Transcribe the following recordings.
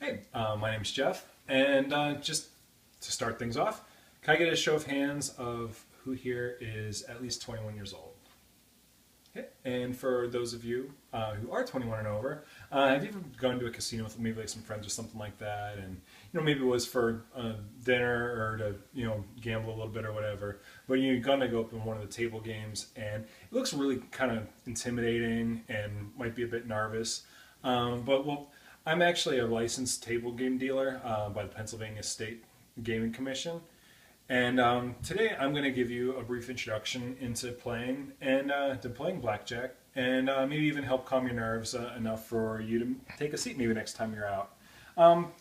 Hey, my name's Jeff, and just to start things off, can I get a show of hands of who here is at least 21 years old? Okay. And for those of you who are 21 and over, have you ever gone to a casino with maybe like some friends or something like that, and maybe it was for dinner or to gamble a little bit or whatever, but you're gonna go up in one of the table games, and it looks really kind of intimidating and might be a bit nervous, but well, I'm actually a licensed table game dealer by the Pennsylvania State Gaming Commission. And today I'm going to give you a brief introduction into playing and to playing blackjack, and maybe even help calm your nerves enough for you to take a seat maybe next time you're out. Um,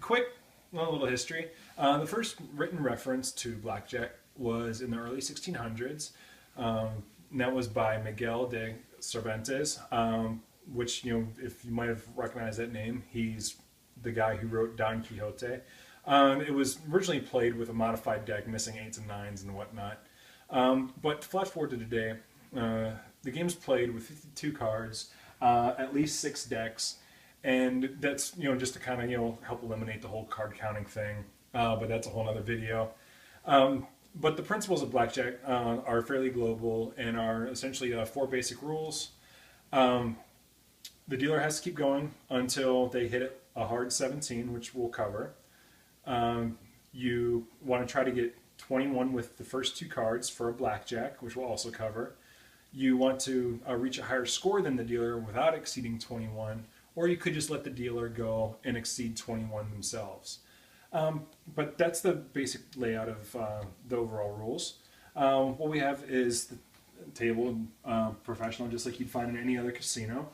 Quick little history. The first written reference to blackjack was in the early 1600s. And that was by Miguel de Cervantes, which, if you might have recognized that name, he's the guy who wrote Don Quixote. It was originally played with a modified deck, missing eights and nines and whatnot. But flash forward to today, the game's played with 52 cards, at least 6 decks, and that's just to kind of help eliminate the whole card counting thing. But that's a whole other video. But the principles of blackjack are fairly global and are essentially 4 basic rules. The dealer has to keep going until they hit a hard 17, which we'll cover. You want to try to get 21 with the first 2 cards for a blackjack, which we'll also cover. You want to reach a higher score than the dealer without exceeding 21, or you could just let the dealer go and exceed 21 themselves. But that's the basic layout of the overall rules. What we have is the table professional, just like you'd find in any other casino.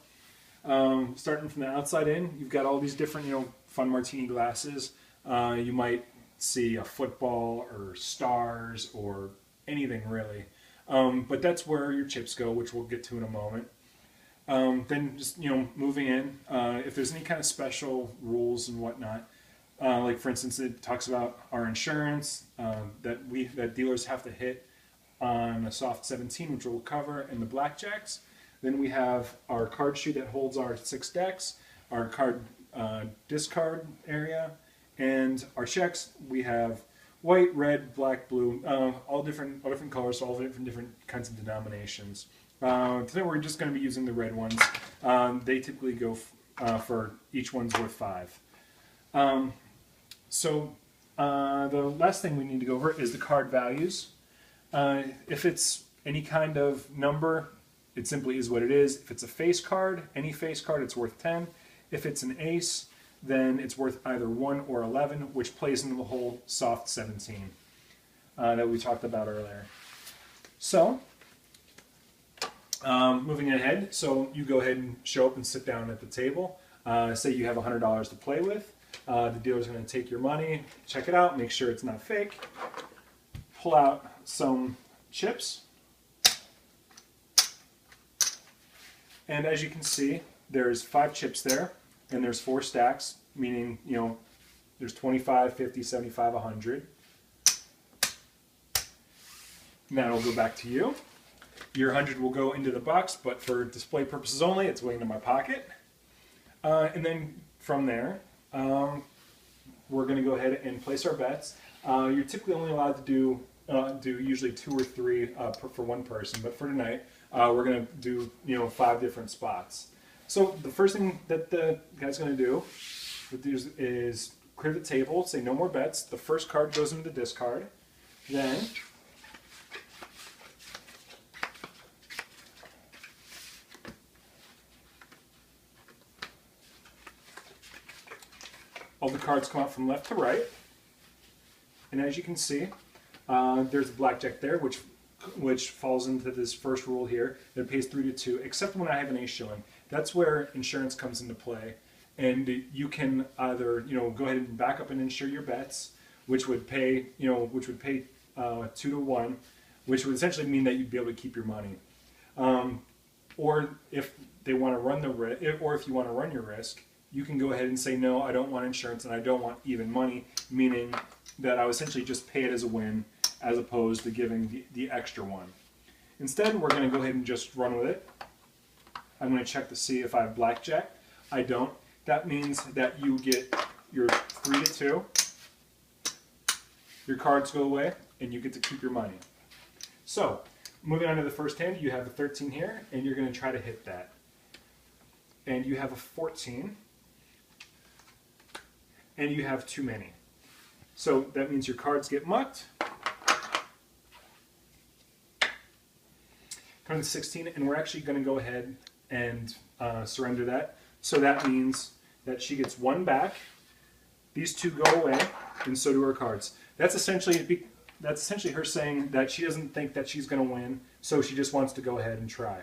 Starting from the outside in, you've got all these different, fun martini glasses. You might see a football or stars or anything really. But that's where your chips go, which we'll get to in a moment. Then just, moving in, if there's any kind of special rules and whatnot, like for instance, it talks about our insurance, that dealers have to hit on a soft 17, which we'll cover, and the blackjacks. Then we have our card sheet that holds our 6 decks, our card discard area, and our checks. We have white, red, black, blue, all different colors, so all different kinds of denominations. Today we're just going to be using the red ones. They typically go for each one's worth 5. The last thing we need to go over is the card values. If it's any kind of number, it simply is what it is. If it's a face card, any face card, it's worth 10. If it's an ace, then it's worth either 1 or 11, which plays into the whole soft 17 that we talked about earlier. So, moving ahead, so you go ahead and show up and sit down at the table. Say you have $100 to play with. The dealer's going to take your money, check it out, make sure it's not fake, pull out some chips. And as you can see, there's 5 chips there, and there's 4 stacks, meaning, there's 25, 50, 75, 100. Now it'll go back to you. Your 100 will go into the box, but for display purposes only, it's going into my pocket. And then from there, we're going to go ahead and place our bets. You're typically only allowed to do usually 2 or 3 for one person, but for tonight, we're going to do 5 different spots. So the first thing that the guy's going to do is clear the table, say no more bets. The first card goes into the discard. Then all the cards come out from left to right. And as you can see, there's a blackjack there, which falls into this first rule here. It pays 3 to 2, except when I have an ace showing. That's where insurance comes into play. And you can either, go ahead and back up and insure your bets, which would pay, 2 to 1, which would essentially mean that you'd be able to keep your money. Or if they want to run the risk, or if you want to run your risk, you can go ahead and say, no, I don't want insurance and I don't want even money, meaning that I would essentially just pay it as a win as opposed to giving the extra one. Instead, we're going to go ahead and just run with it. I'm going to check to see if I have blackjack. I don't. That means that you get your 3 to 2. Your cards go away, and you get to keep your money. So, moving on to the first hand, you have a 13 here, and you're going to try to hit that. And you have a 14, and you have too many. So that means your cards get mucked. Come to 16, and we're actually going to go ahead and surrender that. So that means that she gets 1 back. These 2 go away, and so do her cards. That's essentially her saying that she doesn't think that she's going to win, so she just wants to go ahead and try.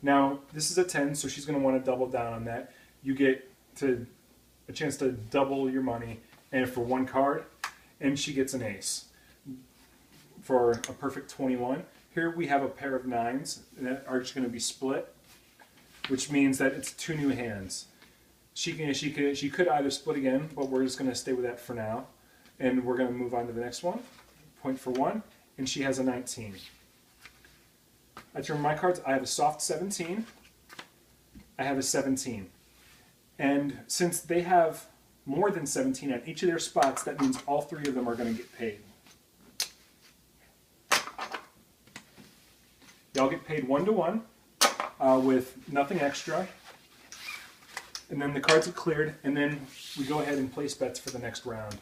Now, this is a 10, so she's going to want to double down on that. You get a chance to double your money, and for 1 card, and she gets an ace for a perfect 21. Here we have a pair of 9s that are just going to be split, which means that it's 2 new hands. She could either split again, but we're just going to stay with that for now. And we're going to move on to the next one. Point for 1, and she has a 19. I turn my cards. I have a soft 17. I have a 17. And since they have more than 17 at each of their spots, that means all 3 of them are going to get paid. Y'all get paid 1-to-1 with nothing extra. And then the cards are cleared, and then we go ahead and place bets for the next round.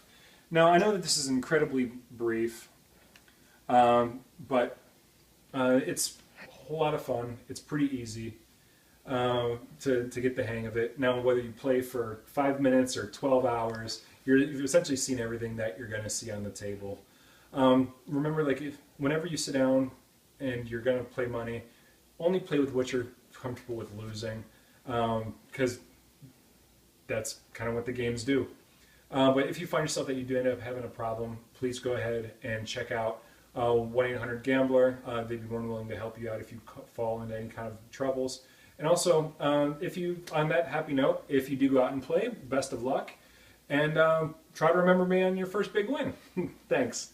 Now, I know that this is incredibly brief, but it's a whole lot of fun. It's pretty easy to get the hang of it. Now, whether you play for 5 minutes or 12 hours, you've essentially seen everything that you're going to see on the table. Remember, whenever you sit down and you're going to play money, only play with what you're comfortable with losing, because that's kind of what the games do. But if you find yourself that you do end up having a problem, please go ahead and check out 1-800-GAMBLER. They'd be more than willing to help you out if you fall into any kind of troubles. And also, on that happy note, if you do go out and play, best of luck. And try to remember me on your first big win. Thanks.